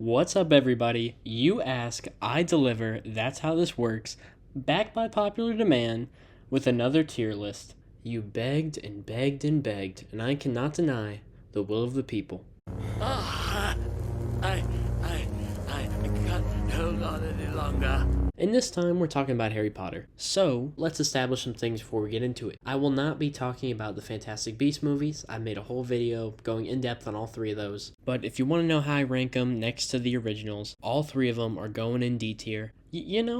What's up, everybody? You ask, I deliver. That's how this works. Back by popular demand with another tier list. You begged and begged and begged, and I cannot deny the will of the people. I can't hold on any longer. And this time, we're talking about Harry Potter. So, let's establish some things before we get into it. I will not be talking about the Fantastic Beasts movies. I made a whole video going in depth on all three of those. But if you want to know how I rank them next to the originals, all three of them are going in D tier.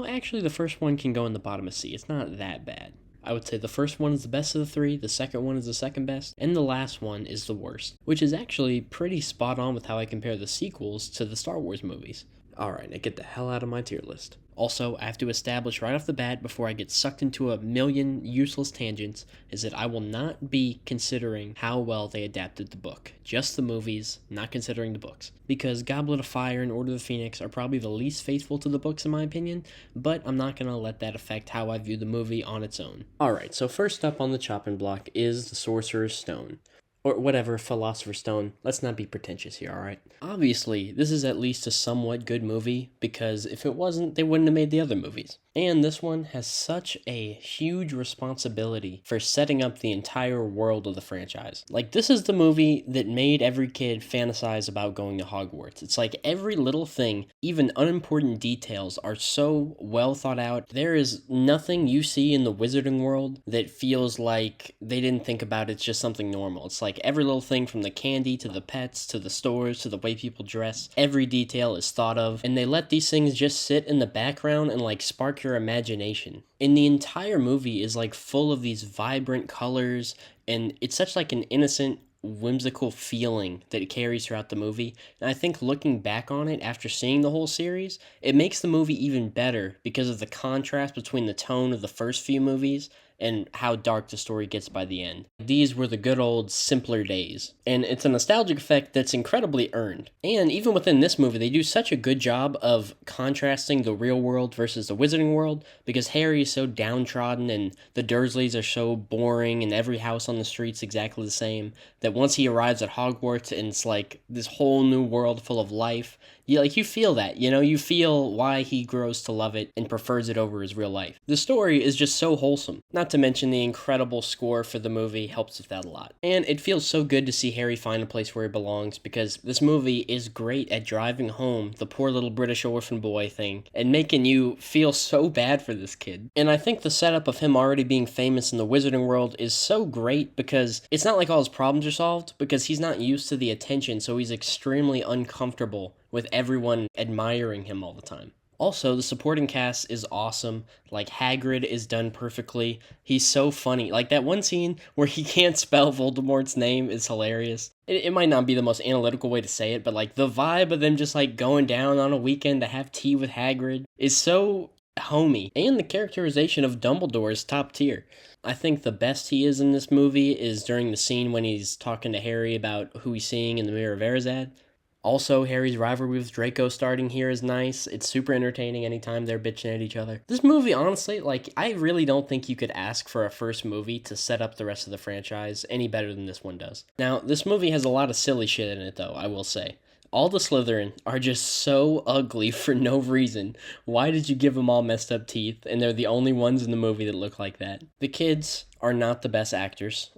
Actually, the first one can go in the bottom of C. It's not that bad. I would say the first one is the best of the three, the second one is the second best, and the last one is the worst, which is actually pretty spot on with how I compare the sequels to the Star Wars movies. Alright, now get the hell out of my tier list. Also, I have to establish right off the bat before I get sucked into a million useless tangents is that I will not be considering how well they adapted the book. Just the movies, not considering the books. Because Goblet of Fire and Order of the Phoenix are probably the least faithful to the books in my opinion, but I'm not going to let that affect how I view the movie on its own. Alright, so first up on the chopping block is the Sorcerer's Stone. Or whatever, Philosopher's Stone. Let's not be pretentious here, alright? Obviously, this is at least a somewhat good movie, because if it wasn't, they wouldn't have made the other movies. And this one has such a huge responsibility for setting up the entire world of the franchise. Like, this is the movie that made every kid fantasize about going to Hogwarts. It's like every little thing, even unimportant details, are so well thought out. There is nothing you see in the wizarding world that feels like they didn't think about it's just something normal. It's like every little thing from the candy to the pets to the stores to the way people dress, every detail is thought of, and they let these things just sit in the background and like spark your imagination. And the entire movie is like full of these vibrant colors, and it's such like an innocent, whimsical feeling that it carries throughout the movie. And I think looking back on it after seeing the whole series, it makes the movie even better because of the contrast between the tone of the first few movies and how dark the story gets by the end. These were the good old simpler days, and it's a nostalgic effect that's incredibly earned. And even within this movie, they do such a good job of contrasting the real world versus the wizarding world, because Harry is so downtrodden and the Dursleys are so boring and every house on the street's exactly the same, that once he arrives at Hogwarts and it's like this whole new world full of life, you feel that, you feel why he grows to love it and prefers it over his real life. The story is just so wholesome. Not to mention the incredible score for the movie helps with that a lot. And it feels so good to see Harry find a place where he belongs, because this movie is great at driving home the poor little British orphan boy thing and making you feel so bad for this kid. And I think the setup of him already being famous in the wizarding world is so great, because it's not like all his problems are solved, because he's not used to the attention, so he's extremely uncomfortable with everyone admiring him all the time. Also, the supporting cast is awesome. Like, Hagrid is done perfectly. He's so funny. Like, that one scene where he can't spell Voldemort's name is hilarious. It might not be the most analytical way to say it, but, like, the vibe of them just, like, going down on a weekend to have tea with Hagrid is so homey. And the characterization of Dumbledore is top tier. I think the best he is in this movie is during the scene when he's talking to Harry about who he's seeing in the Mirror of Erised. Also, Harry's rivalry with Draco starting here is nice. It's super entertaining anytime they're bitching at each other. This movie, honestly, I really don't think you could ask for a first movie to set up the rest of the franchise any better than this one does. Now, this movie has a lot of silly shit in it, though, I will say. All the Slytherin are just so ugly for no reason. Why did you give them all messed up teeth, and they're the only ones in the movie that look like that? The kids are not the best actors.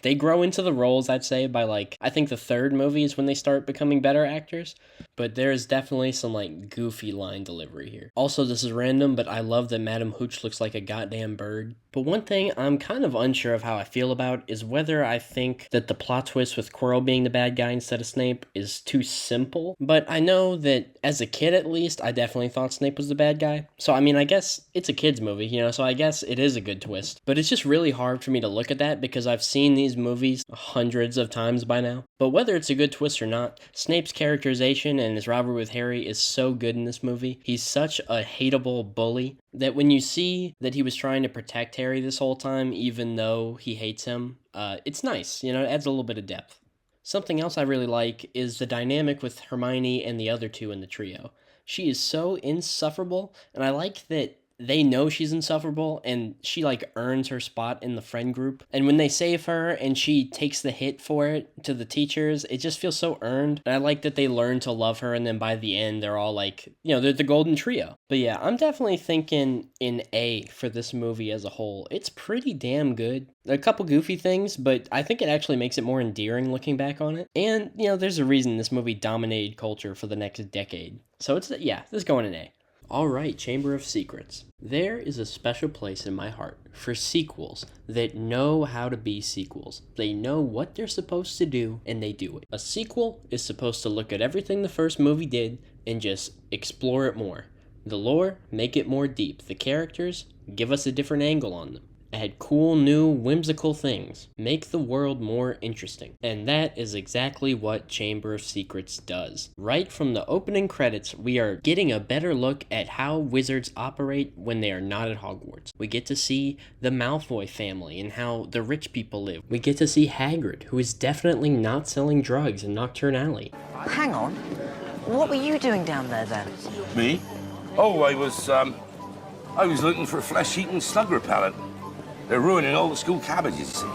They grow into the roles, I'd say, by I think the third movie is when they start becoming better actors, but there's definitely some goofy line delivery here. Also, this is random, but I love that Madam Hooch looks like a goddamn bird. But one thing I'm kind of unsure of how I feel about is whether I think that the plot twist with Quirrell being the bad guy instead of Snape is too simple, but I know that as a kid at least, I definitely thought Snape was the bad guy. So I guess it's a kid's movie, so I guess it is a good twist. But it's just really hard for me to look at that because I've seen these movies hundreds of times by now. But whether it's a good twist or not, Snape's characterization and his rivalry with Harry is so good in this movie. He's such a hateable bully that when you see that he was trying to protect Harry this whole time, even though he hates him, it's nice. It adds a little bit of depth. Something else I really like is the dynamic with Hermione and the other two in the trio. She is so insufferable, and I like that they know she's insufferable, and she like earns her spot in the friend group. And when they save her and she takes the hit for it to the teachers, it just feels so earned. And I like that they learn to love her, and then by the end they're all like, they're the golden trio. But yeah, I'm definitely thinking in A for this movie as a whole. It's pretty damn good. A couple goofy things, but I think it actually makes it more endearing looking back on it. And there's a reason this movie dominated culture for the next decade. So this is going in A. Alright, Chamber of Secrets. There is a special place in my heart for sequels that know how to be sequels. They know what they're supposed to do, and they do it. A sequel is supposed to look at everything the first movie did and just explore it more. The lore, make it more deep. The characters, give us a different angle on them. Add cool, new, whimsical things. Make the world more interesting. And that is exactly what Chamber of Secrets does. Right from the opening credits, we are getting a better look at how wizards operate when they are not at Hogwarts. We get to see the Malfoy family and how the rich people live. We get to see Hagrid, who is definitely not selling drugs in Nocturne Alley. Hang on. What were you doing down there then? Me? Oh, I was looking for a flesh-eating slug repellent. They're ruining all the school cabbages, see.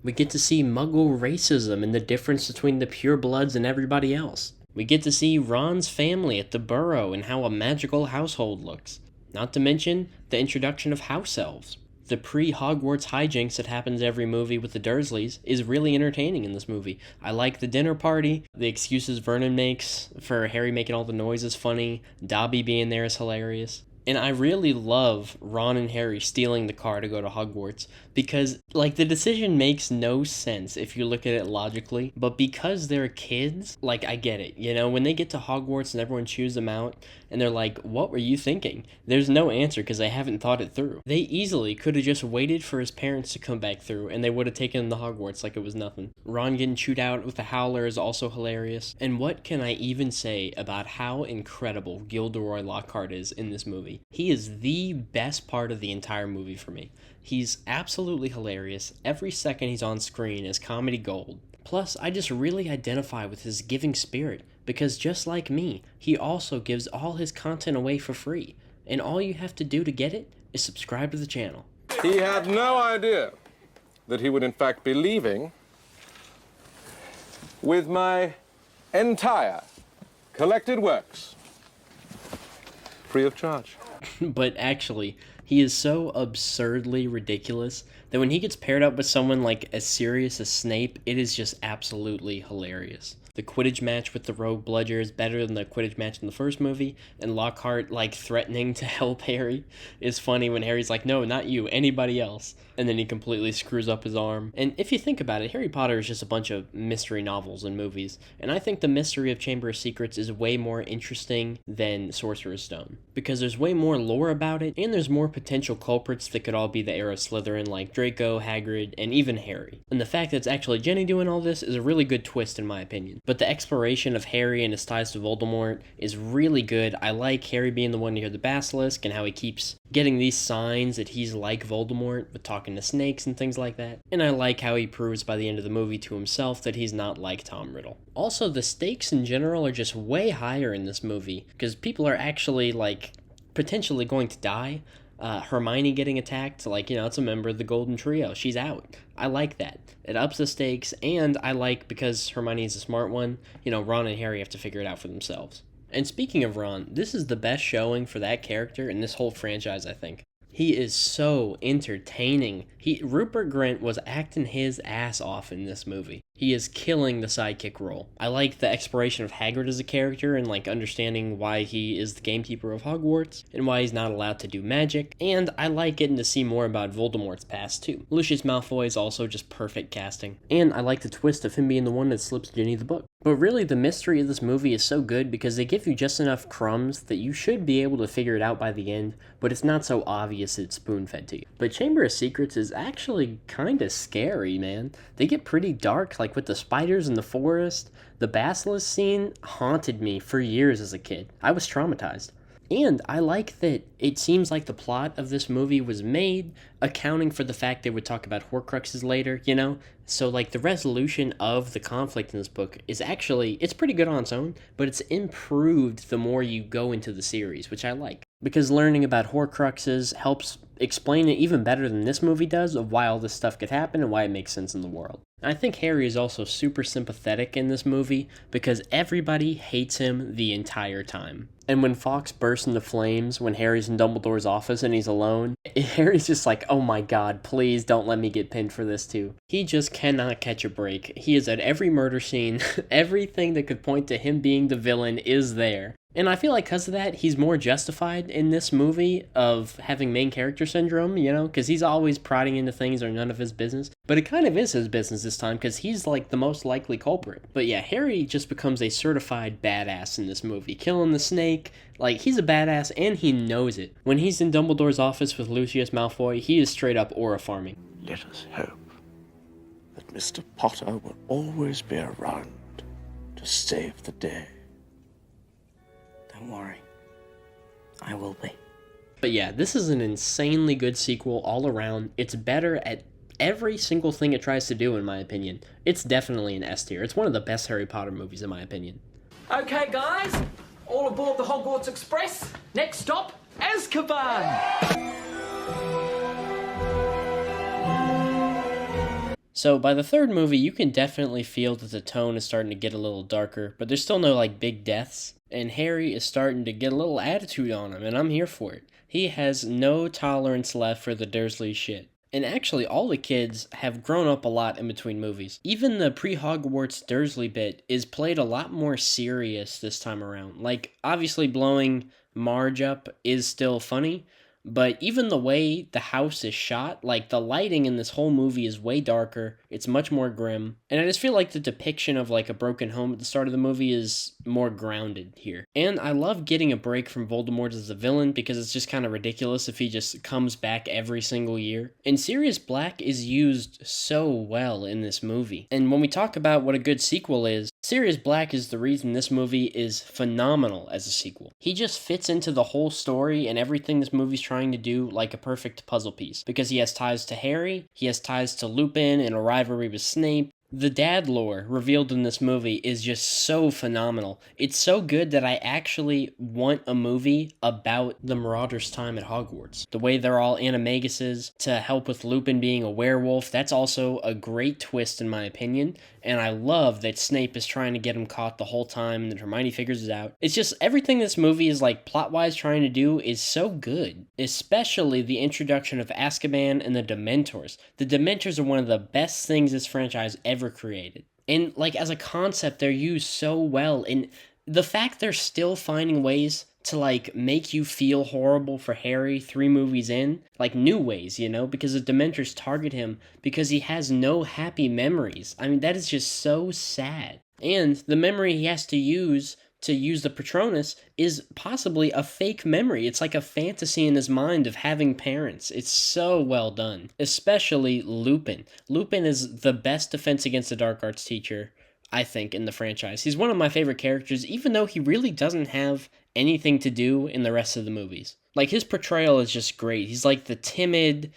We get to see Muggle racism and the difference between the purebloods and everybody else. We get to see Ron's family at the Burrow and how a magical household looks. Not to mention the introduction of house elves. The pre-Hogwarts hijinks that happens every movie with the Dursleys is really entertaining in this movie. I like the dinner party, the excuses Vernon makes for Harry making all the noises funny, Dobby being there is hilarious. And I really love Ron and Harry stealing the car to go to Hogwarts because, the decision makes no sense if you look at it logically. But because they're kids, I get it. When they get to Hogwarts and everyone chews them out and they're like, what were you thinking? There's no answer because they haven't thought it through. They easily could have just waited for his parents to come back through and they would have taken him to Hogwarts like it was nothing. Ron getting chewed out with the Howler is also hilarious. And what can I even say about how incredible Gilderoy Lockhart is in this movie? He is the best part of the entire movie for me. He's absolutely hilarious. Every second he's on screen is comedy gold. Plus, I just really identify with his giving spirit because just like me, he also gives all his content away for free. And all you have to do to get it is subscribe to the channel. He had no idea that he would in fact be leaving with my entire collected works free of charge. But actually, he is so absurdly ridiculous that when he gets paired up with someone as serious as Snape, it is just absolutely hilarious. The Quidditch match with the Rogue Bludger is better than the Quidditch match in the first movie, and Lockhart, threatening to help Harry is funny when Harry's like, no, not you, anybody else. And then he completely screws up his arm. And if you think about it, Harry Potter is just a bunch of mystery novels and movies, and I think the mystery of Chamber of Secrets is way more interesting than Sorcerer's Stone, because there's way more lore about it, and there's more potential culprits that could all be the heir of Slytherin, like Draco, Hagrid, and even Harry. And the fact that it's actually Jenny doing all this is a really good twist in my opinion. But the exploration of Harry and his ties to Voldemort is really good. I like Harry being the one to hear the basilisk and how he keeps getting these signs that he's like Voldemort with talking to snakes and things like that. And I like how he proves by the end of the movie to himself that he's not like Tom Riddle. Also, the stakes in general are just way higher in this movie because people are actually potentially going to die. Hermione getting attacked, it's a member of the Golden Trio. She's out. I like that. It ups the stakes, and I like, because Hermione is a smart one, Ron and Harry have to figure it out for themselves. And speaking of Ron, this is the best showing for that character in this whole franchise, I think. He is so entertaining. Rupert Grint was acting his ass off in this movie. He is killing the sidekick role. I like the exploration of Hagrid as a character and understanding why he is the gamekeeper of Hogwarts and why he's not allowed to do magic. And I like getting to see more about Voldemort's past too. Lucius Malfoy is also just perfect casting. And I like the twist of him being the one that slips Ginny the book. But really, the mystery of this movie is so good because they give you just enough crumbs that you should be able to figure it out by the end, but it's not so obvious it's spoon-fed to you. But Chamber of Secrets is actually kind of scary, man. They get pretty dark, with the spiders in the forest. The basilisk scene haunted me for years as a kid. I was traumatized. And I like that it seems like the plot of this movie was made accounting for the fact they would talk about Horcruxes later, you know? So, like, the resolution of the conflict in this book is actually, it's pretty good on its own, but it's improved the more you go into the series, which I like. Because learning about Horcruxes helps explain it even better than this movie does of why all this stuff could happen and why it makes sense in the world. I think Harry is also super sympathetic in this movie because everybody hates him the entire time. And when Fawkes bursts into flames when Harry's in Dumbledore's office and he's alone, Harry's just like, oh my god, please don't let me get pinned for this too. He just cannot catch a break. He is at every murder scene. Everything that could point to him being the villain is there. And I feel like because of that, he's more justified in this movie of having main character syndrome, you know, because he's always prodding into things that are none of his business. But it kind of is his business this time because he's like the most likely culprit. But yeah, Harry just becomes a certified badass in this movie. Killing the snake, like he's a badass and he knows it. When he's in Dumbledore's office with Lucius Malfoy, he is straight up aura farming. Let us hope that Mr. Potter will always be around to save the day. Don't worry. I will be. But yeah, this is an insanely good sequel all around. It's better at every single thing it tries to do, in my opinion. It's definitely an S tier. It's one of the best Harry Potter movies, in my opinion. Okay, guys, all aboard the Hogwarts Express. Next stop, Azkaban. So by the third movie, you can definitely feel that the tone is starting to get a little darker, but there's still no like big deaths, and Harry is starting to get a little attitude on him, and I'm here for it. He has no tolerance left for the Dursley shit. And actually, all the kids have grown up a lot in between movies. Even the pre-Hogwarts Dursley bit is played a lot more serious this time around. Like, obviously blowing Marge up is still funny, but even the way the house is shot, like the lighting in this whole movie is way darker, it's much more grim, and I just feel like the depiction of like a broken home at the start of the movie is more grounded here. And I love getting a break from Voldemort as the villain because it's just kind of ridiculous if he just comes back every single year. And Sirius Black is used so well in this movie. And when we talk about what a good sequel is, Sirius Black is the reason this movie is phenomenal as a sequel. He just fits into the whole story and everything this movie's trying to do like a perfect puzzle piece. Because he has ties to Harry, he has ties to Lupin and a rivalry with Snape. The dad lore revealed in this movie is just so phenomenal. It's so good that I actually want a movie about the Marauders' time at Hogwarts. The way they're all animaguses to help with Lupin being a werewolf, that's also a great twist in my opinion. And I love that Snape is trying to get him caught the whole time and that Hermione figures it out. It's just everything this movie is like plot-wise trying to do is so good. Especially the introduction of Azkaban and the Dementors. The Dementors are one of the best things this franchise ever created. And like as a concept, they're used so well. And the fact they're still finding ways to like make you feel horrible for Harry 3 movies in, like new ways, you know, because the Dementors target him because he has no happy memories. I mean, that is just so sad. And the memory he has to use the Patronus is possibly a fake memory. It's like a fantasy in his mind of having parents. It's so well done. Especially Lupin. Lupin is the best defense against the dark arts teacher, I think, in the franchise. He's one of my favorite characters, even though he really doesn't have anything to do in the rest of the movies. Like, his portrayal is just great. He's like the timid,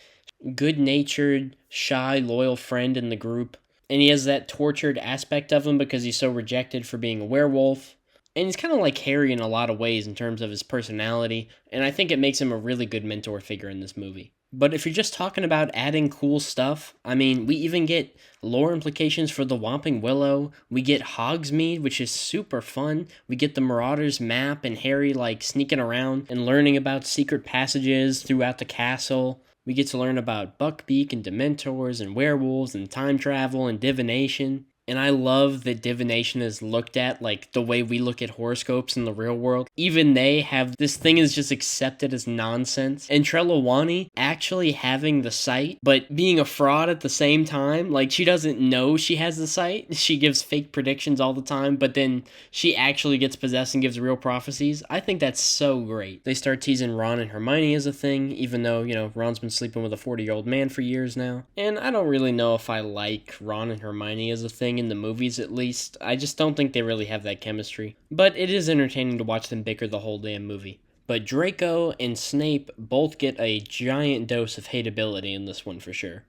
good-natured, shy, loyal friend in the group. And he has that tortured aspect of him because he's so rejected for being a werewolf. And he's kind of like Harry in a lot of ways in terms of his personality, and I think it makes him a really good mentor figure in this movie. But if you're just talking about adding cool stuff, I mean, we even get lore implications for the Whomping Willow, we get Hogsmeade, which is super fun, we get the Marauders map and Harry like sneaking around and learning about secret passages throughout the castle. We get to learn about Buckbeak and Dementors and werewolves and time travel and divination. And I love that divination is looked at like the way we look at horoscopes in the real world. Even they have this thing is just accepted as nonsense. And Trelawney actually having the sight, but being a fraud at the same time. Like, she doesn't know she has the sight. She gives fake predictions all the time, but then she actually gets possessed and gives real prophecies. I think that's so great. They start teasing Ron and Hermione as a thing, even though, you know, Ron's been sleeping with a 40-year-old man for years now. And I don't really know if I like Ron and Hermione as a thing in the movies, at least. I just don't think they really have that chemistry. But it is entertaining to watch them bicker the whole damn movie. But Draco and Snape both get a giant dose of hateability in this one for sure.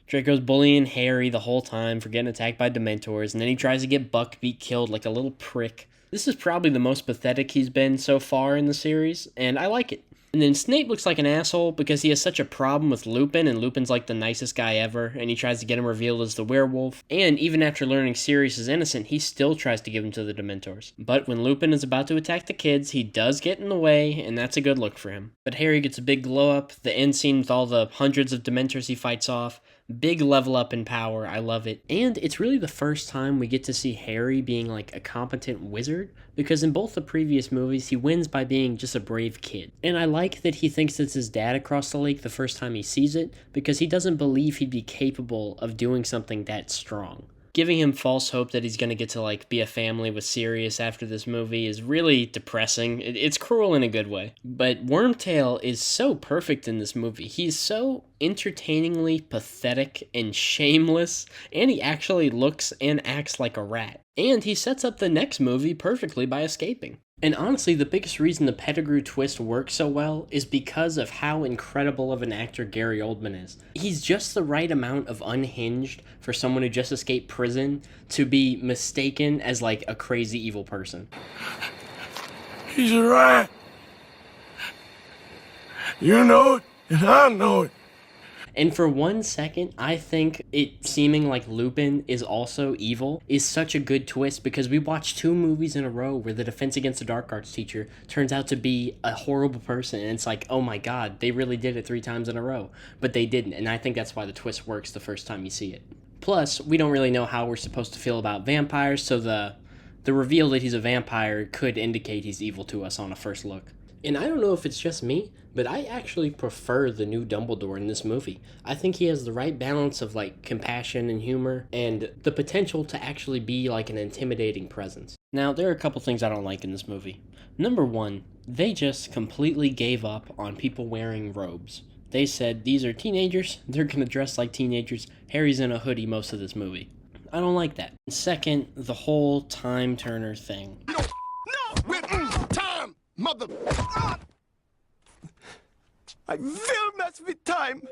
Draco's bullying Harry the whole time for getting attacked by Dementors, and then he tries to get Buckbeak killed like a little prick. This is probably the most pathetic he's been so far in the series, and I like it. And then Snape looks like an asshole because he has such a problem with Lupin, and Lupin's like the nicest guy ever, and he tries to get him revealed as the werewolf. And even after learning Sirius is innocent, he still tries to give him to the Dementors. But when Lupin is about to attack the kids, he does get in the way, and that's a good look for him. But Harry gets a big glow up, the end scene with all the hundreds of Dementors he fights off, big level up in power, I love it. And it's really the first time we get to see Harry being like a competent wizard, because in both the previous movies he wins by being just a brave kid. And I like that he thinks it's his dad across the lake the first time he sees it, because he doesn't believe he'd be capable of doing something that strong. Giving him false hope that he's going to get to like be a family with Sirius after this movie is really depressing. It's cruel in a good way. But Wormtail is so perfect in this movie. He's so entertainingly pathetic and shameless, and he actually looks and acts like a rat. And he sets up the next movie perfectly by escaping. And honestly, the biggest reason the Pettigrew twist works so well is because of how incredible of an actor Gary Oldman is. He's just the right amount of unhinged for someone who just escaped prison to be mistaken as like a crazy evil person. He's a rat. You know it, and I know it. And for 1 second, I think it seeming like Lupin is also evil is such a good twist, because we watched 2 movies in a row where the Defense Against the Dark Arts teacher turns out to be a horrible person, and it's like, oh my god, they really did it 3 times in a row. But they didn't, and I think that's why the twist works the first time you see it. Plus, we don't really know how we're supposed to feel about vampires, so the reveal that he's a vampire could indicate he's evil to us on a first look. And I don't know if it's just me, but I actually prefer the new Dumbledore in this movie. I think he has the right balance of like compassion and humor, and the potential to actually be like an intimidating presence. Now, there are a couple things I don't like in this movie. Number 1, they just completely gave up on people wearing robes. They said, these are teenagers, they're gonna dress like teenagers, Harry's in a hoodie most of this movie. I don't like that. Second, the whole Time Turner thing. No, with time, mother. I will mess with time.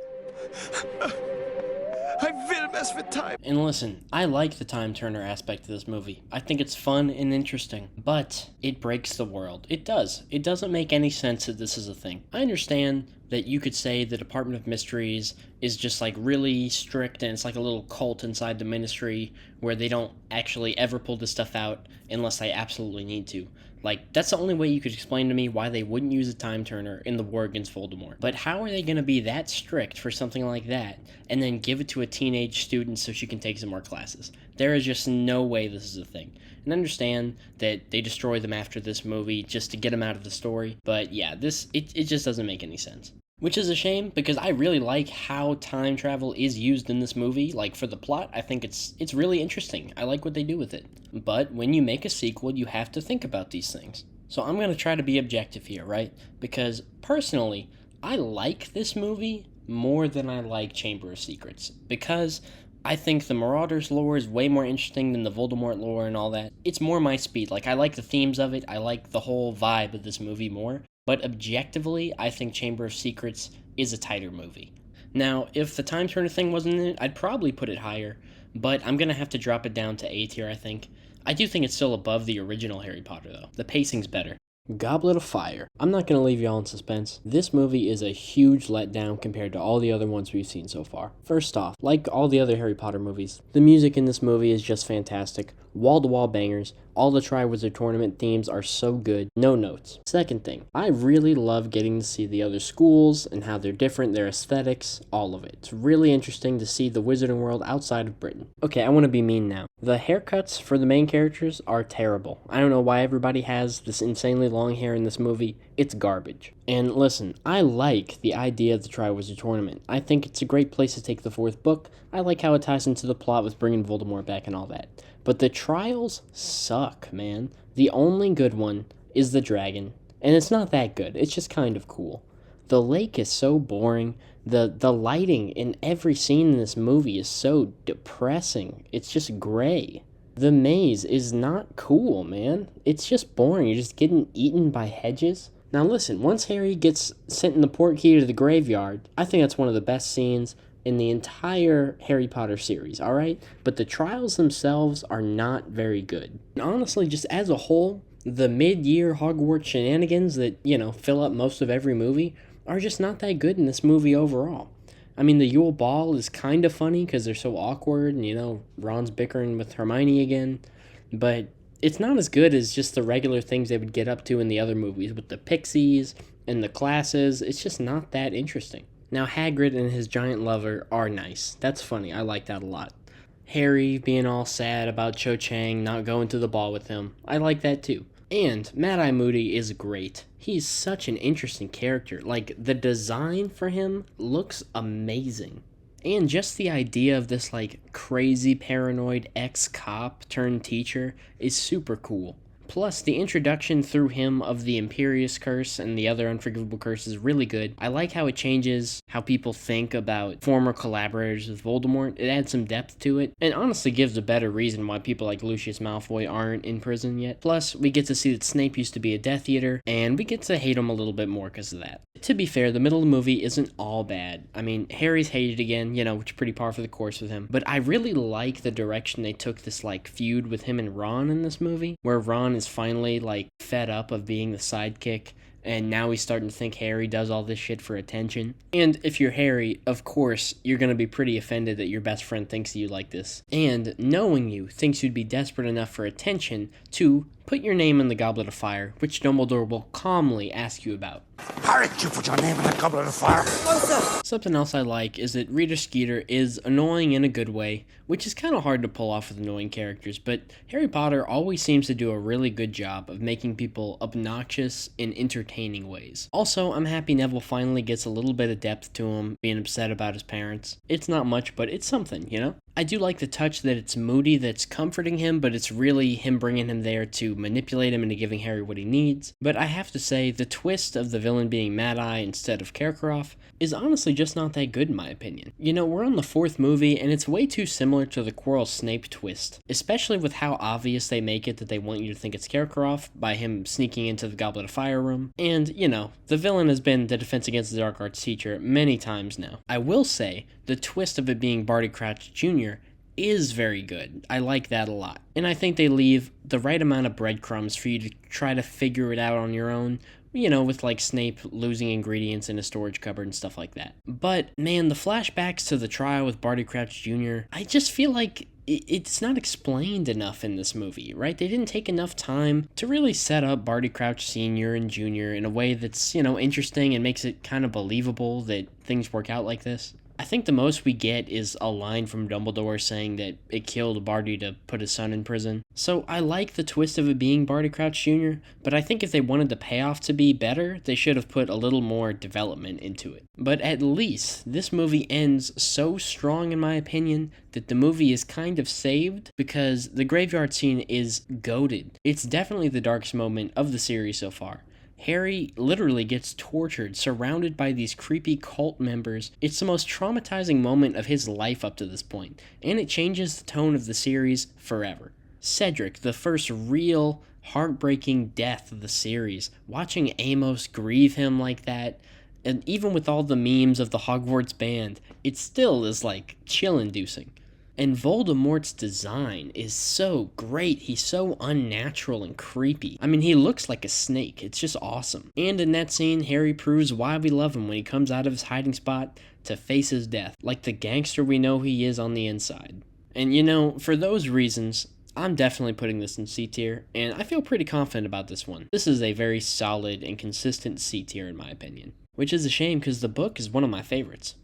I will mess with time. And listen, I like the Time Turner aspect of this movie. I think it's fun and interesting, but it breaks the world. It does. It doesn't make any sense that this is a thing. I understand that you could say the Department of Mysteries is just like really strict, and it's like a little cult inside the ministry where they don't actually ever pull this stuff out unless they absolutely need to. Like, that's the only way you could explain to me why they wouldn't use a Time Turner in the war against Voldemort. But how are they going to be that strict for something like that, and then give it to a teenage student so she can take some more classes? There is just no way this is a thing. And understand that they destroy them after this movie just to get them out of the story, but yeah, it just doesn't make any sense. Which is a shame, because I really like how time travel is used in this movie. Like, for the plot, I think it's really interesting. I like what they do with it. But when you make a sequel, you have to think about these things. So I'm going to try to be objective here, right? Because, personally, I like this movie more than I like Chamber of Secrets. Because I think the Marauders lore is way more interesting than the Voldemort lore and all that. It's more my speed. Like, I like the themes of it. I like the whole vibe of this movie more. But objectively, I think Chamber of Secrets is a tighter movie. Now, if the Time Turner thing wasn't in it, I'd probably put it higher, but I'm going to have to drop it down to A tier, I think. I do think it's still above the original Harry Potter, though. The pacing's better. Goblet of Fire. I'm not going to leave y'all in suspense. This movie is a huge letdown compared to all the other ones we've seen so far. First off, like all the other Harry Potter movies, the music in this movie is just fantastic. Wall-to-wall bangers. All the Triwizard Tournament themes are so good. No notes. Second thing, I really love getting to see the other schools and how they're different, their aesthetics, all of it. It's really interesting to see the wizarding world outside of Britain. Okay, I want to be mean now. The haircuts for the main characters are terrible. I don't know why everybody has this insanely long hair in this movie. It's garbage. And listen, I like the idea of the Triwizard Tournament. I think it's a great place to take the 4th book. I like how it ties into the plot with bringing Voldemort back and all that. But the trials suck, man. The only good one is the dragon, and it's not that good. It's just kind of cool. The lake is so boring. The lighting in every scene in this movie is so depressing. It's just gray. The maze is not cool, man. It's just boring. You're just getting eaten by hedges. Now listen, once Harry gets sent in the portkey to the graveyard, I think that's one of the best scenes in the entire Harry Potter series, alright? But the trials themselves are not very good. And honestly, just as a whole, the mid-year Hogwarts shenanigans that, fill up most of every movie are just not that good in this movie overall. I mean, the Yule Ball is kind of funny because they're so awkward and, Ron's bickering with Hermione again. But it's not as good as just the regular things they would get up to in the other movies with the pixies and the classes. It's just not that interesting. Now, Hagrid and his giant lover are nice. That's funny. I like that a lot. Harry being all sad about Cho Chang not going to the ball with him. I like that too. And Mad-Eye Moody is great. He's such an interesting character. Like, the design for him looks amazing. And just the idea of this, crazy paranoid ex-cop turned teacher is super cool. Plus, the introduction through him of the Imperious Curse and the other unforgivable curse is really good. I like how it changes how people think about former collaborators with Voldemort. It adds some depth to it, and honestly gives a better reason why people like Lucius Malfoy aren't in prison yet. Plus, we get to see that Snape used to be a Death Eater, and we get to hate him a little bit more because of that. To be fair, the middle of the movie isn't all bad. I mean, Harry's hated again, which is pretty par for the course with him. But I really like the direction they took this, feud with him and Ron in this movie, where Ron is finally, fed up of being the sidekick, and now he's starting to think Harry does all this shit for attention. And if you're Harry, of course, you're gonna be pretty offended that your best friend thinks of you like this. And knowing you, thinks you'd be desperate enough for attention to put your name in the Goblet of Fire, which Dumbledore will calmly ask you about. Harry, you put your name in the Goblet of Fire. Something else I like is that Rita Skeeter is annoying in a good way, which is kind of hard to pull off with annoying characters, but Harry Potter always seems to do a really good job of making people obnoxious in entertaining ways. Also, I'm happy Neville finally gets a little bit of depth to him being upset about his parents. It's not much, but it's something, I do like the touch that it's Moody that's comforting him, but it's really him bringing him there to manipulate him into giving Harry what he needs. But I have to say, the twist of the villain being Mad-Eye instead of Karkaroff is honestly just not that good in my opinion. We're on the 4th movie, and it's way too similar to the Quirrell-Snape twist, especially with how obvious they make it that they want you to think it's Karkaroff by him sneaking into the Goblet of Fire room. And, the villain has been the Defense Against the Dark Arts teacher many times now. I will say, the twist of it being Barty Crouch Jr. is very good. I like that a lot. And I think they leave the right amount of breadcrumbs for you to try to figure it out on your own, with Snape losing ingredients in a storage cupboard and stuff like that. But man, the flashbacks to the trial with Barty Crouch Jr., I just feel like it's not explained enough in this movie, right? They didn't take enough time to really set up Barty Crouch Sr. and Jr. in a way that's, interesting and makes it kind of believable that things work out like this. I think the most we get is a line from Dumbledore saying that it killed Barty to put his son in prison. So I like the twist of it being Barty Crouch Jr., but I think if they wanted the payoff to be better, they should have put a little more development into it. But at least, this movie ends so strong in my opinion that the movie is kind of saved because the graveyard scene is goated. It's definitely the darkest moment of the series so far. Harry literally gets tortured, surrounded by these creepy cult members. It's the most traumatizing moment of his life up to this point, and it changes the tone of the series forever. Cedric, the first real heartbreaking death of the series, watching Amos grieve him like that, and even with all the memes of the Hogwarts band, it still is chill-inducing. And Voldemort's design is so great. He's so unnatural and creepy. I mean, he looks like a snake. It's just awesome. And in that scene, Harry proves why we love him when he comes out of his hiding spot to face his death, like the gangster we know he is on the inside. And for those reasons, I'm definitely putting this in C tier, and I feel pretty confident about this one. This is a very solid and consistent C tier in my opinion, which is a shame because the book is one of my favorites.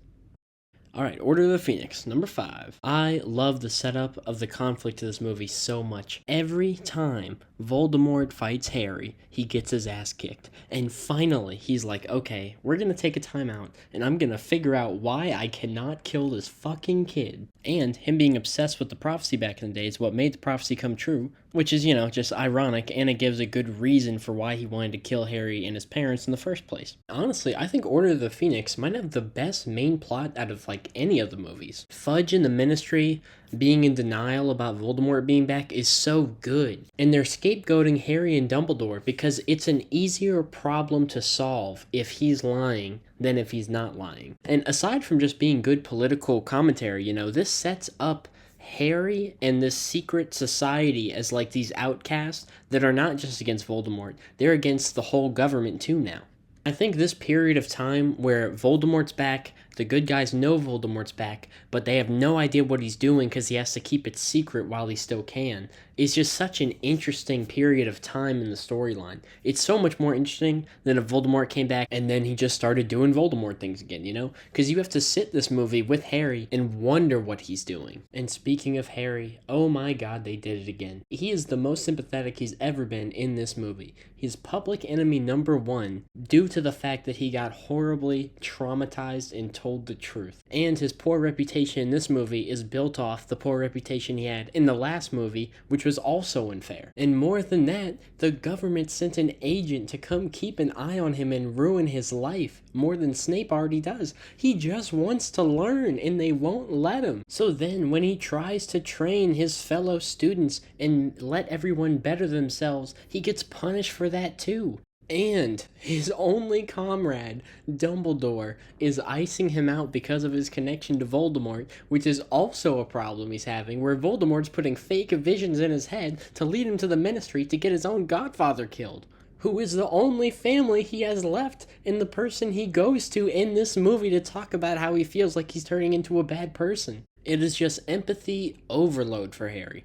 Alright, Order of the Phoenix, number 5. I love the setup of the conflict of this movie so much. Every time Voldemort fights Harry, he gets his ass kicked. And finally, he's like, okay, we're gonna take a timeout, and I'm gonna figure out why I cannot kill this fucking kid. And him being obsessed with the prophecy back in the day is what made the prophecy come true, which is, you know, just ironic, and it gives a good reason for why he wanted to kill Harry and his parents in the first place. Honestly, I think Order of the Phoenix might have the best main plot out of, like, any of the movies. Fudge and the Ministry being in denial about Voldemort being back is so good. And they're scapegoating Harry and Dumbledore because it's an easier problem to solve if he's lying than if he's not lying. And aside from just being good political commentary, you know, this sets up Harry and this secret society as like these outcasts that are not just against Voldemort, they're against the whole government too now. I think this period of time where Voldemort's back, the good guys know Voldemort's back, but they have no idea what he's doing because he has to keep it secret while he still can, is just such an interesting period of time in the storyline. It's so much more interesting than if Voldemort came back and then he just started doing Voldemort things again, you know? Because you have to sit this movie with Harry and wonder what he's doing. And speaking of Harry, oh my god, they did it again. He is the most sympathetic he's ever been in this movie. He's public enemy number one due to the fact that he got horribly traumatized and told the truth. And his poor reputation in this movie is built off the poor reputation he had in the last movie, which was also unfair. And more than that, the government sent an agent to come keep an eye on him and ruin his life more than Snape already does. He just wants to learn and they won't let him. So then when he tries to train his fellow students and let everyone better themselves, he gets punished for that too. And his only comrade, Dumbledore, is icing him out because of his connection to Voldemort, which is also a problem he's having, where Voldemort's putting fake visions in his head to lead him to the Ministry to get his own godfather killed, who is the only family he has left and the person he goes to in this movie to talk about how he feels like he's turning into a bad person. It is just empathy overload for Harry.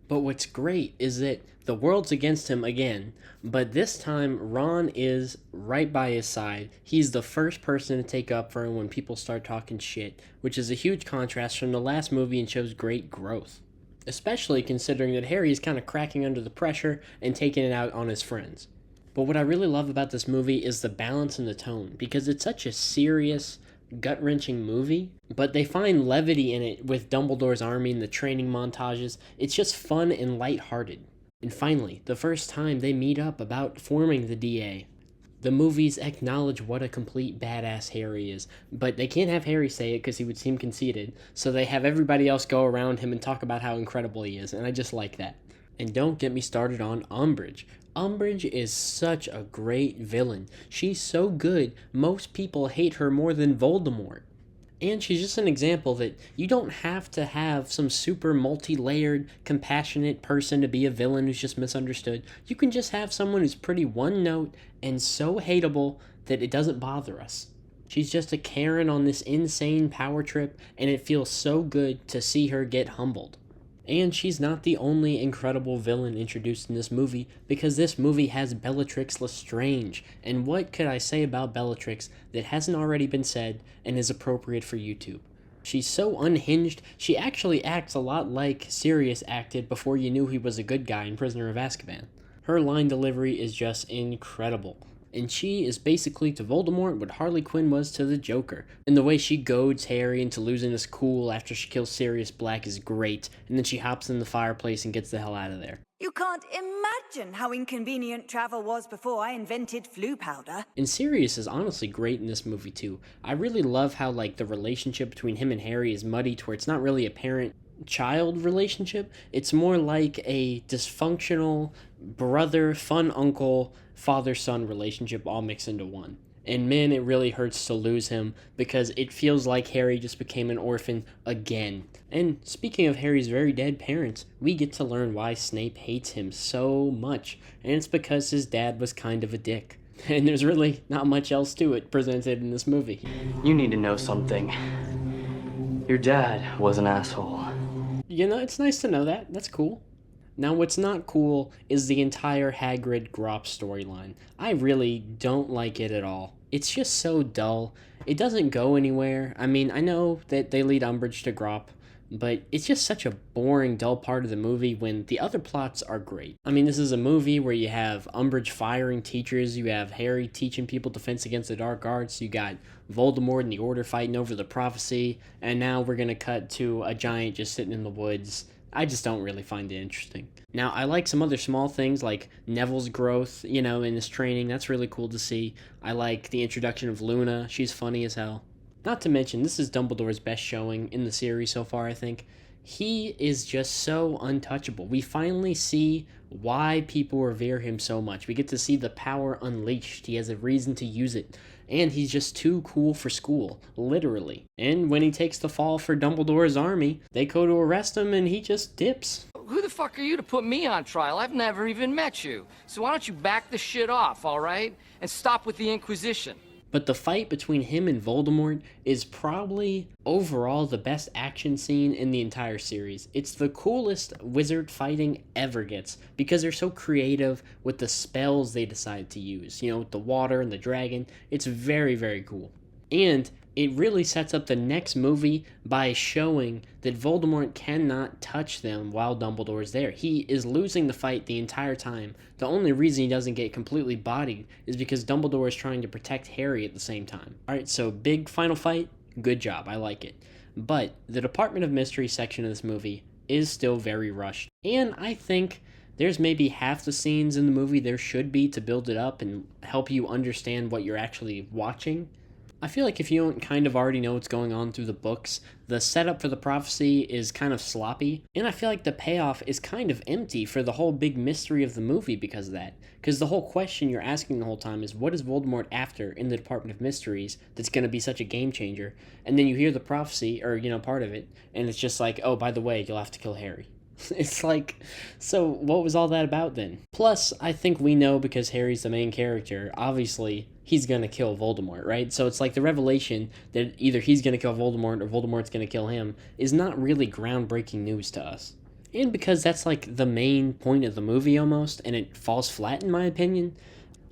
But what's great is that the world's against him again, but this time Ron is right by his side. He's the first person to take up for him when people start talking shit, which is a huge contrast from the last movie and shows great growth. Especially considering that Harry is kind of cracking under the pressure and taking it out on his friends. But what I really love about this movie is the balance and the tone, because it's such a serious, gut-wrenching movie, but they find levity in it with Dumbledore's army and the training montages. It's just fun and lighthearted. And finally, the first time they meet up about forming the DA. The movies acknowledge what a complete badass Harry is, but they can't have Harry say it because he would seem conceited, so they have everybody else go around him and talk about how incredible he is, and I just like that. And don't get me started on Umbridge. Umbridge is such a great villain. She's so good, most people hate her more than Voldemort. And she's just an example that you don't have to have some super multi-layered, compassionate person to be a villain who's just misunderstood. You can just have someone who's pretty one-note and so hateable that it doesn't bother us. She's just a Karen on this insane power trip, and it feels so good to see her get humbled. And she's not the only incredible villain introduced in this movie, because this movie has Bellatrix Lestrange, and what could I say about Bellatrix that hasn't already been said and is appropriate for YouTube? She's so unhinged, she actually acts a lot like Sirius acted before you knew he was a good guy in Prisoner of Azkaban. Her line delivery is just incredible. And she is basically to Voldemort what Harley Quinn was to the Joker. And the way she goads Harry into losing his cool after she kills Sirius Black is great, and then she hops in the fireplace and gets the hell out of there. You can't imagine how inconvenient travel was before I invented flu powder. And Sirius is honestly great in this movie too. I really love how like the relationship between him and Harry is muddy to where it's not really a parent-child relationship. It's more like a dysfunctional brother, fun uncle, father-son relationship all mixed into one. And man, it really hurts to lose him because it feels like Harry just became an orphan again. And speaking of Harry's very dead parents, we get to learn why Snape hates him so much. And it's because his dad was kind of a dick. And there's really not much else to it presented in this movie. You need to know something. Your dad was an asshole. You know, it's nice to know that. That's cool. Now, what's not cool is the entire Hagrid-Grawp storyline. I really don't like it at all. It's just so dull. It doesn't go anywhere. I mean, I know that they lead Umbridge to Grawp, but it's just such a boring, dull part of the movie when the other plots are great. I mean, this is a movie where you have Umbridge firing teachers, you have Harry teaching people defense against the dark arts, you got Voldemort and the Order fighting over the prophecy, and now we're gonna cut to a giant just sitting in the woods I just don't really find it interesting. Now, I like some other small things like Neville's growth, in his training. That's really cool to see. I like the introduction of Luna. She's funny as hell. Not to mention, this is Dumbledore's best showing in the series so far, I think. He is just so untouchable. We finally see why people revere him so much. We get to see the power unleashed. He has a reason to use it. And he's just too cool for school, literally. And when he takes the fall for Dumbledore's army, they go to arrest him and he just dips. Who the fuck are you to put me on trial? I've never even met you. So why don't you back the shit off, all right? And stop with the Inquisition. But the fight between him and Voldemort is probably overall the best action scene in the entire series. It's the coolest wizard fighting ever gets because they're so creative with the spells they decide to use. With the water and the dragon. It's very, very cool. And it really sets up the next movie by showing that Voldemort cannot touch them while Dumbledore's there. He is losing the fight the entire time. The only reason he doesn't get completely bodied is because Dumbledore is trying to protect Harry at the same time. Alright, so big final fight, good job, I like it. But the Department of Mystery section of this movie is still very rushed. And I think there's maybe half the scenes in the movie there should be to build it up and help you understand what you're actually watching. I feel like if you don't kind of already know what's going on through the books, the setup for the prophecy is kind of sloppy, and I feel like the payoff is kind of empty for the whole big mystery of the movie because of that. Because the whole question you're asking the whole time is, what is Voldemort after in the Department of Mysteries that's going to be such a game changer? And then you hear the prophecy, or, part of it, and it's just like, oh, by the way, you'll have to kill Harry. It's like, so what was all that about then? Plus, I think we know because Harry's the main character, obviously, he's gonna kill Voldemort, right? So it's like the revelation that either he's gonna kill Voldemort or Voldemort's gonna kill him is not really groundbreaking news to us. And because that's like the main point of the movie almost, and it falls flat in my opinion,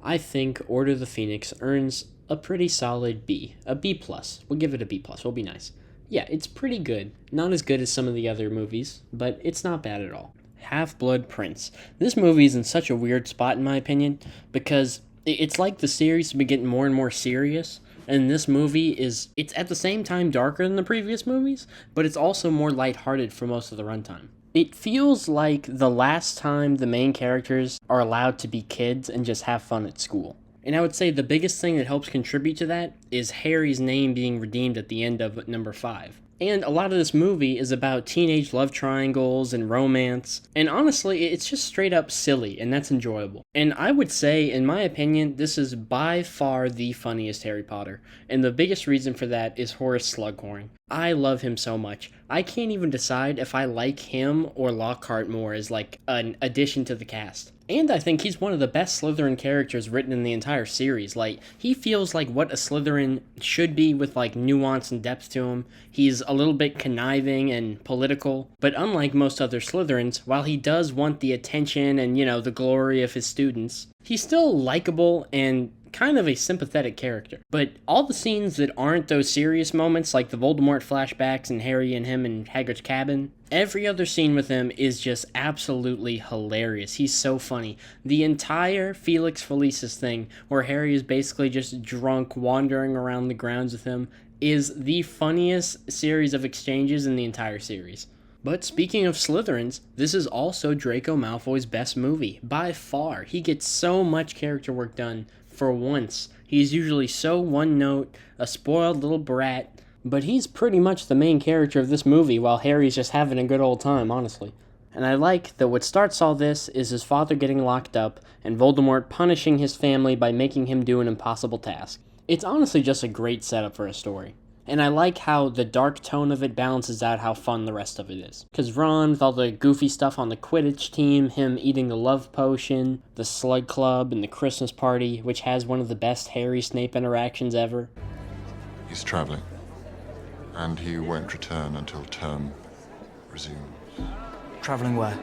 I think Order of the Phoenix earns a pretty solid B. A B+. We'll give it a B+. We'll be nice. Yeah, it's pretty good. Not as good as some of the other movies, but it's not bad at all. Half-Blood Prince. This movie is in such a weird spot in my opinion, because it's like the series has been getting more and more serious, and this movie it's at the same time darker than the previous movies, but it's also more lighthearted for most of the runtime. It feels like the last time the main characters are allowed to be kids and just have fun at school. And I would say the biggest thing that helps contribute to that is Harry's name being redeemed at the end of number 5. And a lot of this movie is about teenage love triangles and romance, and honestly, it's just straight up silly, and that's enjoyable. And I would say, in my opinion, this is by far the funniest Harry Potter, and the biggest reason for that is Horace Slughorn. I love him so much. I can't even decide if I like him or Lockhart more as like an addition to the cast. And I think he's one of the best Slytherin characters written in the entire series. Like, he feels like what a Slytherin should be with like nuance and depth to him. He's a little bit conniving and political, but unlike most other Slytherins, while he does want the attention and, the glory of his students, he's still likable and kind of a sympathetic character. But all the scenes that aren't those serious moments, like the Voldemort flashbacks and Harry and him in Hagrid's cabin, every other scene with him is just absolutely hilarious. He's so funny. The entire Felix Felicis thing, where Harry is basically just drunk wandering around the grounds with him, is the funniest series of exchanges in the entire series. But speaking of Slytherins, this is also Draco Malfoy's best movie, by far. He gets so much character work done for once. He's usually so one-note, a spoiled little brat, but he's pretty much the main character of this movie while Harry's just having a good old time, honestly. And I like that what starts all this is his father getting locked up and Voldemort punishing his family by making him do an impossible task. It's honestly just a great setup for a story. And I like how the dark tone of it balances out how fun the rest of it is. Because Ron, with all the goofy stuff on the Quidditch team, him eating the love potion, the slug club, and the Christmas party, which has one of the best Harry-Snape interactions ever. He's traveling, and he won't return until term resumes. Traveling where?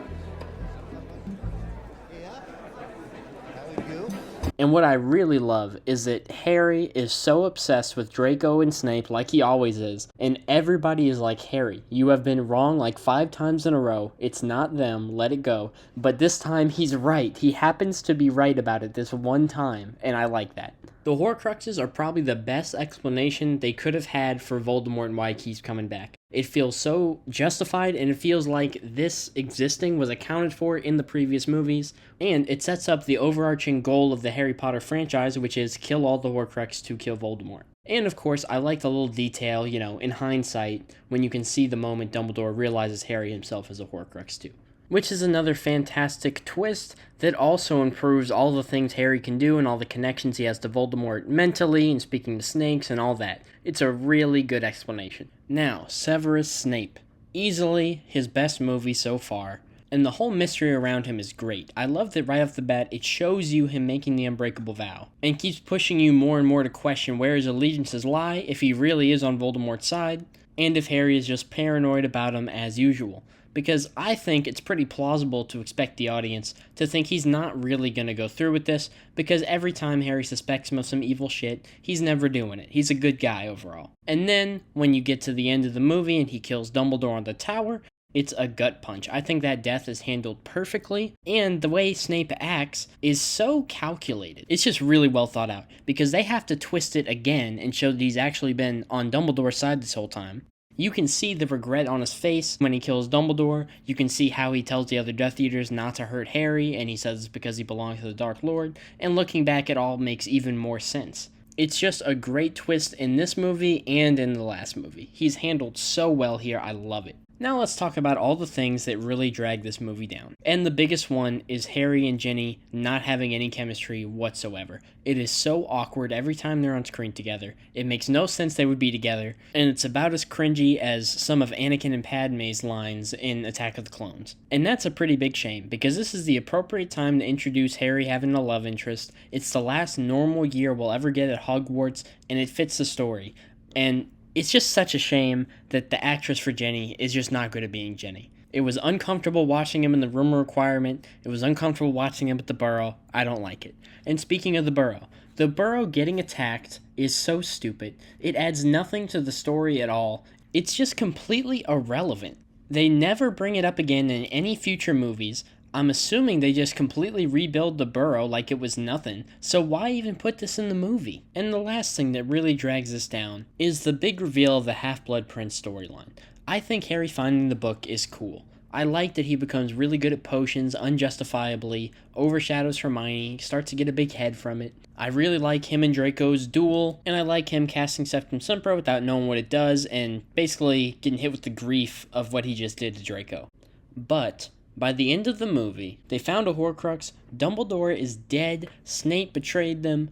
And what I really love is that Harry is so obsessed with Draco and Snape, like he always is, and everybody is like, Harry, you have been wrong like 5 times in a row. It's not them, let it go. But this time he's right. He happens to be right about it this one time, and I like that. The Horcruxes are probably the best explanation they could have had for Voldemort and why he keeps coming back. It feels so justified, and it feels like this existing was accounted for in the previous movies, and it sets up the overarching goal of the Harry Potter franchise, which is kill all the Horcrux to kill Voldemort. And of course, I like the little detail, in hindsight, when you can see the moment Dumbledore realizes Harry himself is a Horcrux too. Which is another fantastic twist that also improves all the things Harry can do and all the connections he has to Voldemort mentally and speaking to snakes and all that. It's a really good explanation. Now, Severus Snape. Easily his best movie so far, and the whole mystery around him is great. I love that right off the bat it shows you him making the unbreakable vow, and keeps pushing you more and more to question where his allegiances lie, if he really is on Voldemort's side, and if Harry is just paranoid about him as usual. Because I think it's pretty plausible to expect the audience to think he's not really going to go through with this, because every time Harry suspects him of some evil shit, he's never doing it. He's a good guy overall. And then, when you get to the end of the movie and he kills Dumbledore on the tower, it's a gut punch. I think that death is handled perfectly, and the way Snape acts is so calculated. It's just really well thought out, because they have to twist it again and show that he's actually been on Dumbledore's side this whole time. You can see the regret on his face when he kills Dumbledore. You can see how he tells the other Death Eaters not to hurt Harry, and he says it's because he belongs to the Dark Lord. And looking back, it all makes even more sense. It's just a great twist in this movie and in the last movie. He's handled so well here, I love it. Now let's talk about all the things that really drag this movie down. And the biggest one is Harry and Ginny not having any chemistry whatsoever. It is so awkward every time they're on screen together. It makes no sense they would be together, and it's about as cringy as some of Anakin and Padme's lines in Attack of the Clones. And that's a pretty big shame, because this is the appropriate time to introduce Harry having a love interest. It's the last normal year we'll ever get at Hogwarts, and it fits the story. And it's just such a shame that the actress for Jenny is just not good at being Jenny. It was uncomfortable watching him in the Room Requirement. It was uncomfortable watching him at the Burrow. I don't like it. And speaking of the Burrow getting attacked is so stupid. It adds nothing to the story at all. It's just completely irrelevant. They never bring it up again in any future movies. I'm assuming they just completely rebuild the Burrow like it was nothing, so why even put this in the movie? And the last thing that really drags this down is the big reveal of the Half-Blood Prince storyline. I think Harry finding the book is cool. I like that he becomes really good at potions unjustifiably, overshadows Hermione, starts to get a big head from it. I really like him and Draco's duel, and I like him casting Septum Sempra without knowing what it does, and basically getting hit with the grief of what he just did to Draco. But by the end of the movie, they found a Horcrux, Dumbledore is dead, Snape betrayed them.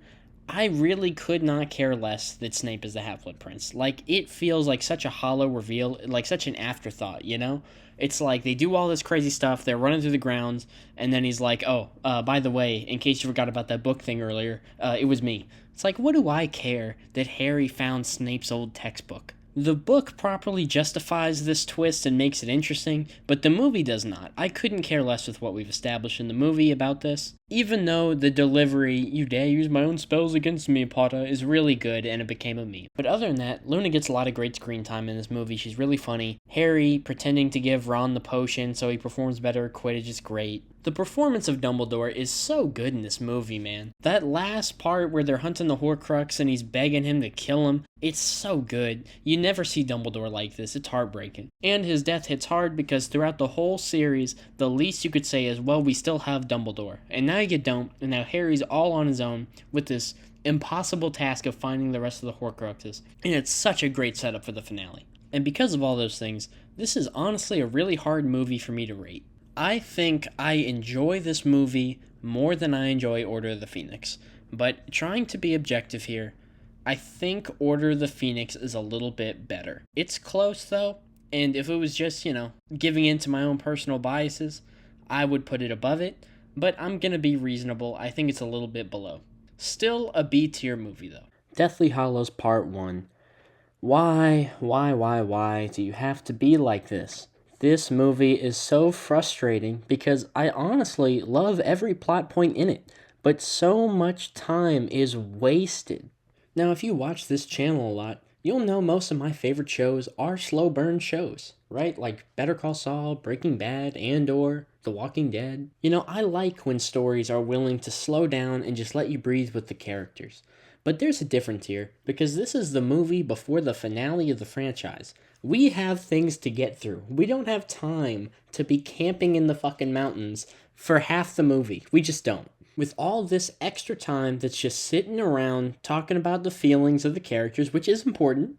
I really could not care less that Snape is the Half-Blood Prince. Like, it feels like such a hollow reveal, like such an afterthought, It's like they do all this crazy stuff, they're running through the grounds, and then he's like, by the way, in case you forgot about that book thing earlier, it was me. It's like, what do I care that Harry found Snape's old textbook? The book properly justifies this twist and makes it interesting, but the movie does not. I couldn't care less with what we've established in the movie about this. Even though the delivery, "You dare use my own spells against me, Potter," is really good and it became a meme. But other than that, Luna gets a lot of great screen time in this movie. She's really funny. Harry pretending to give Ron the potion so he performs better at Quidditch is great. The performance of Dumbledore is so good in this movie, man. That last part where they're hunting the Horcrux and he's begging him to kill him, it's so good. You never see Dumbledore like this. It's heartbreaking. And his death hits hard because throughout the whole series, the least you could say is, well, we still have Dumbledore. And now you don't, and now Harry's all on his own with this impossible task of finding the rest of the Horcruxes. And it's such a great setup for the finale. And because of all those things, this is honestly a really hard movie for me to rate. I think I enjoy this movie more than I enjoy Order of the Phoenix. But trying to be objective here, I think Order of the Phoenix is a little bit better. It's close though, and if it was just, giving in to my own personal biases, I would put it above it, but I'm gonna be reasonable. I think it's a little bit below. Still a B tier movie though. Deathly Hallows Part 1. Why do you have to be like this? This movie is so frustrating because I honestly love every plot point in it, but so much time is wasted. Now, if you watch this channel a lot, you'll know most of my favorite shows are slow burn shows, right? Like Better Call Saul, Breaking Bad, Andor, The Walking Dead. I like when stories are willing to slow down and just let you breathe with the characters. But there's a difference here, because this is the movie before the finale of the franchise. We have things to get through. We don't have time to be camping in the fucking mountains for half the movie. We just don't. With all this extra time that's just sitting around talking about the feelings of the characters, which is important,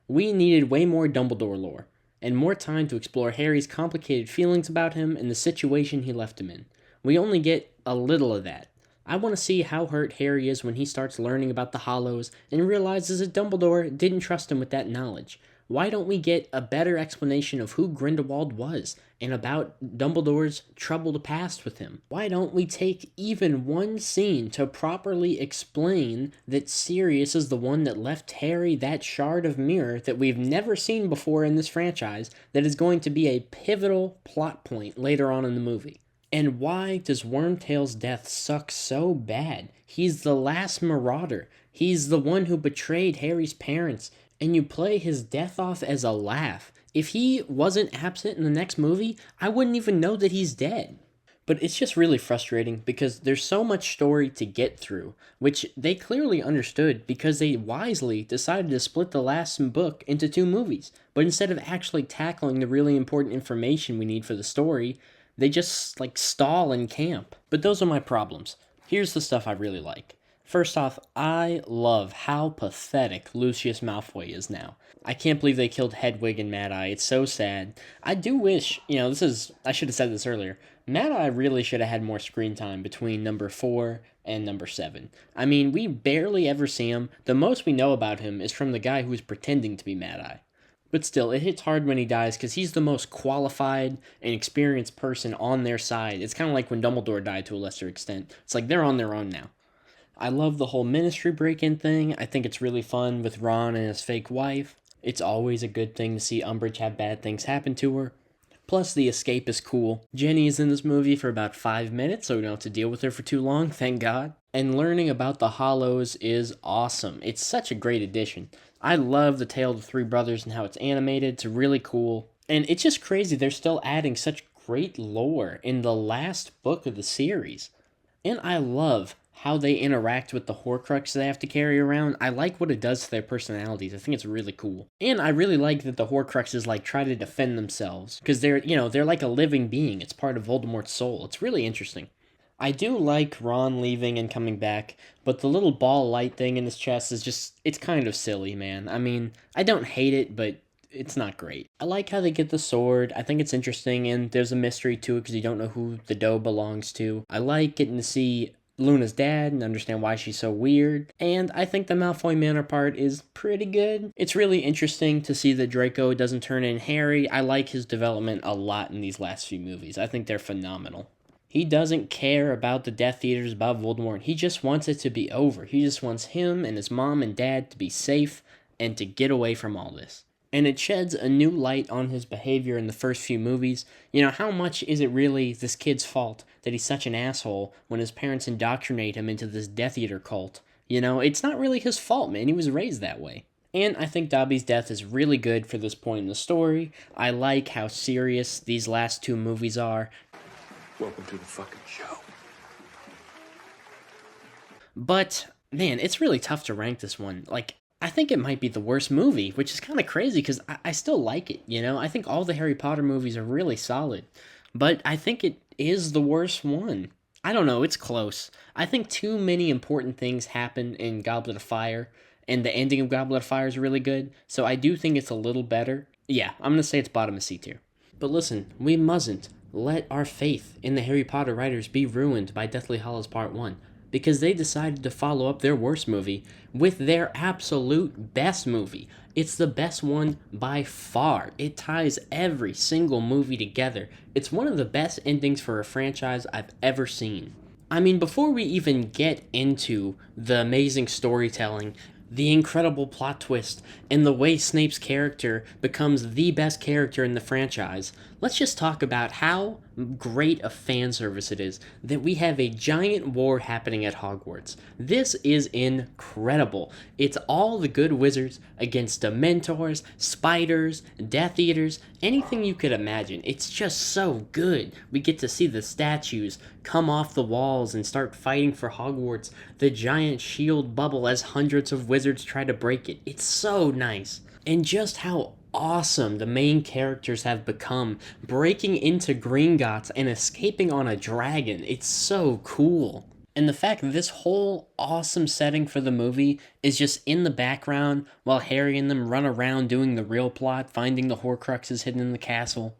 we needed way more Dumbledore lore, and more time to explore Harry's complicated feelings about him and the situation he left him in. We only get a little of that. I want to see how hurt Harry is when he starts learning about the Hollows and realizes that Dumbledore didn't trust him with that knowledge. Why don't we get a better explanation of who Grindelwald was and about Dumbledore's troubled past with him? Why don't we take even one scene to properly explain that Sirius is the one that left Harry that shard of mirror that we've never seen before in this franchise that is going to be a pivotal plot point later on in the movie? And why does Wormtail's death suck so bad? He's the last marauder. He's the one who betrayed Harry's parents. And you play his death off as a laugh. If he wasn't absent in the next movie, I wouldn't even know that he's dead. But it's just really frustrating because there's so much story to get through, which they clearly understood because they wisely decided to split the last book into 2 movies. But instead of actually tackling the really important information we need for the story, they just stall and camp. But those are my problems. Here's the stuff I really like. First off, I love how pathetic Lucius Malfoy is now. I can't believe they killed Hedwig and Mad-Eye. It's so sad. I do wish, I should have said this earlier. Mad-Eye really should have had more screen time between number 4 and number 7. I mean, we barely ever see him. The most we know about him is from the guy who's pretending to be Mad-Eye. But still, it hits hard when he dies because he's the most qualified and experienced person on their side. It's kind of like when Dumbledore died to a lesser extent. It's like they're on their own now. I love the whole ministry break-in thing. I think it's really fun with Ron and his fake wife. It's always a good thing to see Umbridge have bad things happen to her. Plus, the escape is cool. Jenny is in this movie for about 5 minutes, so we don't have to deal with her for too long, thank God. And learning about the Hollows is awesome. It's such a great addition. I love the tale of the 3 brothers and how it's animated. It's really cool. And it's just crazy they're still adding such great lore in the last book of the series. And I love how they interact with the Horcrux they have to carry around. I like what it does to their personalities. I think it's really cool. And I really like that the Horcruxes try to defend themselves because they're like a living being. It's part of Voldemort's soul. It's really interesting. I do like Ron leaving and coming back, but the little ball light thing in his chest is it's kind of silly, man. I mean, I don't hate it, but it's not great. I like how they get the sword. I think it's interesting, and there's a mystery to it because you don't know who the doe belongs to. I like getting to see Luna's dad and understand why she's so weird, and I think the Malfoy Manor part is pretty good. It's really interesting to see that Draco doesn't turn in Harry. I like his development a lot in these last few movies. I think they're phenomenal. He doesn't care about the Death Eaters, about Voldemort. He just wants it to be over. He just wants him and his mom and dad to be safe and to get away from all this. And it sheds a new light on his behavior in the first few movies. How much is it really this kid's fault that he's such an asshole when his parents indoctrinate him into this Death Eater cult? It's not really his fault, man. He was raised that way. And I think Dobby's death is really good for this point in the story. I like how serious these last 2 movies are. Welcome to the fucking show. But, man, it's really tough to rank this one. I think it might be the worst movie, which is kind of crazy because I still like it, I think all the Harry Potter movies are really solid, but I think it is the worst one. I don't know, it's close. I think too many important things happen in Goblet of Fire, and the ending of Goblet of Fire is really good, so I do think it's a little better. Yeah, I'm going to say it's bottom of C tier. But listen, we mustn't let our faith in the Harry Potter writers be ruined by Deathly Hallows Part 1. Because they decided to follow up their worst movie with their absolute best movie. It's the best one by far. It ties every single movie together. It's one of the best endings for a franchise I've ever seen. I mean, before we even get into the amazing storytelling, the incredible plot twist, and the way Snape's character becomes the best character in the franchise, let's just talk about how great a fan service it is that we have a giant war happening at Hogwarts. This is incredible. It's all the good wizards against Dementors, spiders, Death Eaters, anything you could imagine. It's just so good. We get to see the statues come off the walls and start fighting for Hogwarts, the giant shield bubble as hundreds of wizards try to break it. It's so nice. And just how awesome the main characters have become, breaking into Gringotts and escaping on a dragon. It's so cool. And the fact that this whole awesome setting for the movie is just in the background while Harry and them run around doing the real plot, finding the Horcruxes hidden in the castle,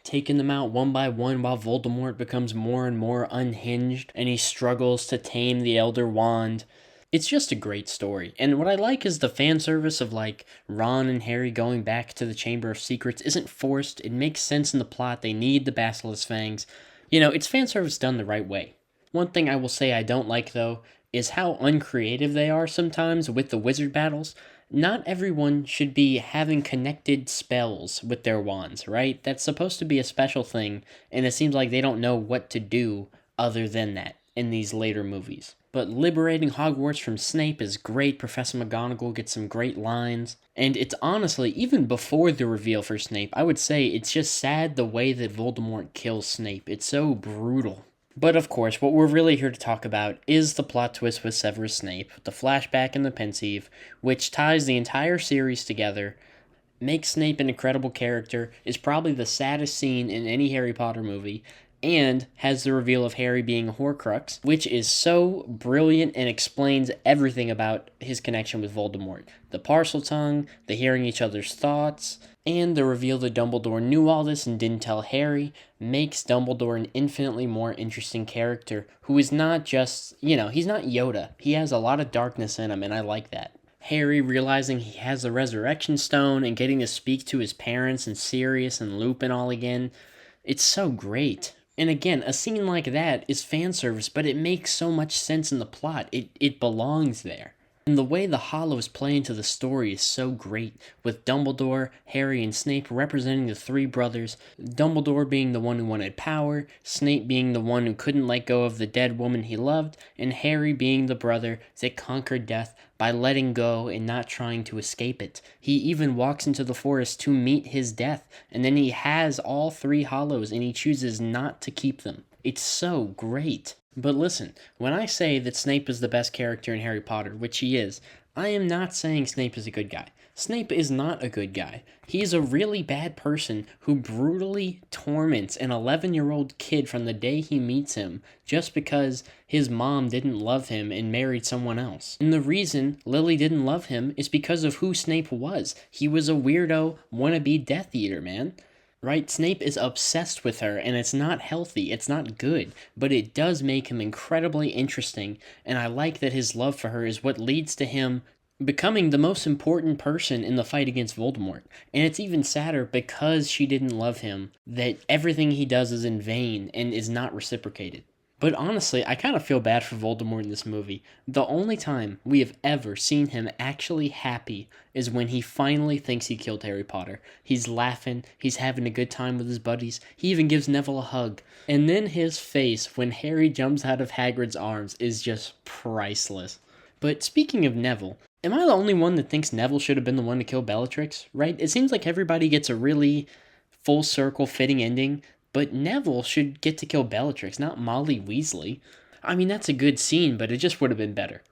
taking them out one by one while Voldemort becomes more and more unhinged and he struggles to tame the Elder Wand. It's just a great story. And what I like is the fan service of like Ron and Harry going back to the Chamber of Secrets isn't forced. It makes sense in the plot. They need the Basilisk Fangs. You know, it's fan service done the right way. One thing I will say I don't like though is how uncreative they are sometimes with the wizard battles. Not everyone should be having connected spells with their wands, right? That's supposed to be a special thing, and it seems like they don't know what to do other than that in these later movies. But liberating Hogwarts from Snape is great. Professor McGonagall gets some great lines. And it's honestly, even before the reveal for Snape, I would say it's just sad the way that Voldemort kills Snape. It's so brutal. But of course, what we're really here to talk about is the plot twist with Severus Snape, the flashback and the pensieve, which ties the entire series together, makes Snape an incredible character, is probably the saddest scene in any Harry Potter movie, and has the reveal of Harry being a Horcrux, which is so brilliant and explains everything about his connection with Voldemort. The Parseltongue, the hearing each other's thoughts, and the reveal that Dumbledore knew all this and didn't tell Harry makes Dumbledore an infinitely more interesting character who is not just, he's not Yoda. He has a lot of darkness in him, and I like that. Harry realizing he has the Resurrection Stone and getting to speak to his parents and Sirius and Lupin all again. It's so great. And again, a scene like that is fan service, but it makes so much sense in the plot. It belongs there. And the way the Hollows play into the story is so great, with Dumbledore, Harry, and Snape representing the three brothers, Dumbledore being the one who wanted power, Snape being the one who couldn't let go of the dead woman he loved, and Harry being the brother that conquered death by letting go and not trying to escape it. He even walks into the forest to meet his death, and then he has all three Hollows and he chooses not to keep them. It's so great. But listen, when I say that Snape is the best character in Harry Potter, which he is, I am not saying Snape is a good guy. Snape is not a good guy. He is a really bad person who brutally torments an 11-year-old kid from the day he meets him just because his mom didn't love him and married someone else. And the reason Lily didn't love him is because of who Snape was. He was a weirdo, wannabe Death Eater, man. Right? Snape is obsessed with her, and it's not healthy, it's not good, but it does make him incredibly interesting, and I like that his love for her is what leads to him becoming the most important person in the fight against Voldemort. And it's even sadder because she didn't love him, that everything he does is in vain and is not reciprocated. But honestly, I kind of feel bad for Voldemort in this movie. The only time we have ever seen him actually happy is when he finally thinks he killed Harry Potter. He's laughing, he's having a good time with his buddies, he even gives Neville a hug. And then his face when Harry jumps out of Hagrid's arms is just priceless. But speaking of Neville, am I the only one that thinks Neville should have been the one to kill Bellatrix, right? It seems like everybody gets a really full circle fitting ending, but Neville should get to kill Bellatrix, not Molly Weasley. I mean, that's a good scene, but it just would have been better.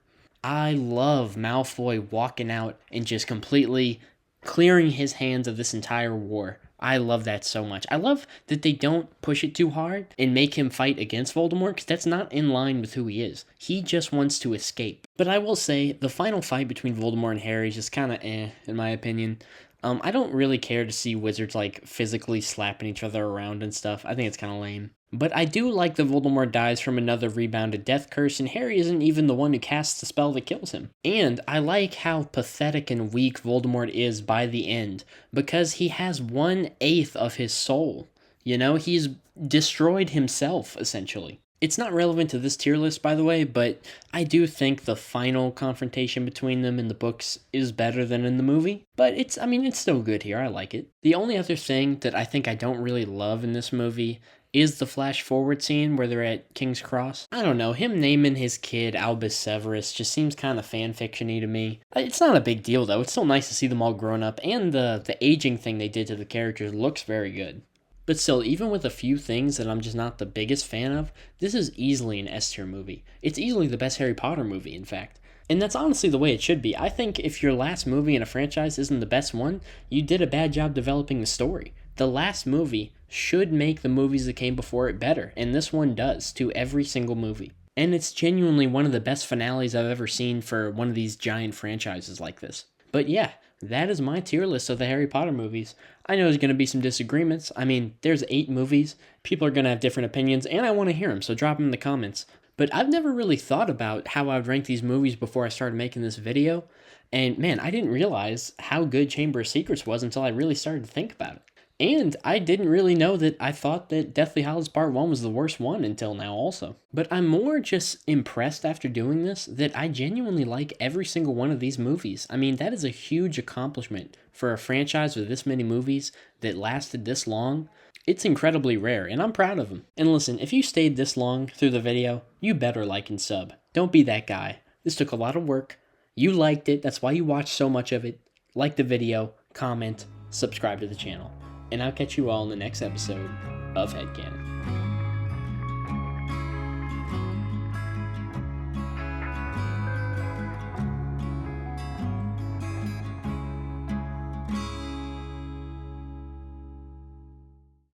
I love Malfoy walking out and just completely clearing his hands of this entire war. I love that so much. I love that they don't push it too hard and make him fight against Voldemort, because that's not in line with who he is. He just wants to escape. But I will say, the final fight between Voldemort and Harry is just kind of in my opinion. I don't really care to see wizards, physically slapping each other around and stuff. I think it's kind of lame. But I do like that Voldemort dies from another rebounded death curse, and Harry isn't even the one who casts the spell that kills him. And I like how pathetic and weak Voldemort is by the end, because he has 1/8 of his soul. He's destroyed himself, essentially. It's not relevant to this tier list, by the way, but I do think the final confrontation between them in the books is better than in the movie. But it's still good here. I like it. The only other thing that I think I don't really love in this movie is the flash forward scene where they're at King's Cross. I don't know, him naming his kid Albus Severus just seems kind of fanfiction-y to me. It's not a big deal, though. It's still nice to see them all grown up, and the aging thing they did to the characters looks very good. But still, even with a few things that I'm just not the biggest fan of, this is easily an S-tier movie. It's easily the best Harry Potter movie, in fact. And that's honestly the way it should be. I think if your last movie in a franchise isn't the best one, you did a bad job developing the story. The last movie should make the movies that came before it better, and this one does to every single movie. And it's genuinely one of the best finales I've ever seen for one of these giant franchises like this. But yeah, that is my tier list of the Harry Potter movies. I know there's going to be some disagreements. I mean, there's 8 movies. People are going to have different opinions, and I want to hear them, so drop them in the comments. But I've never really thought about how I would rank these movies before I started making this video. And man, I didn't realize how good Chamber of Secrets was until I really started to think about it. And I didn't really know that I thought that Deathly Hallows Part 1 was the worst one until now also. But I'm more just impressed after doing this that I genuinely like every single one of these movies. I mean, that is a huge accomplishment for a franchise with this many movies that lasted this long. It's incredibly rare, and I'm proud of them. And listen, if you stayed this long through the video, you better like and sub. Don't be that guy. This took a lot of work. You liked it, that's why you watched so much of it. Like the video, comment, subscribe to the channel. And I'll catch you all in the next episode of HeadCannon.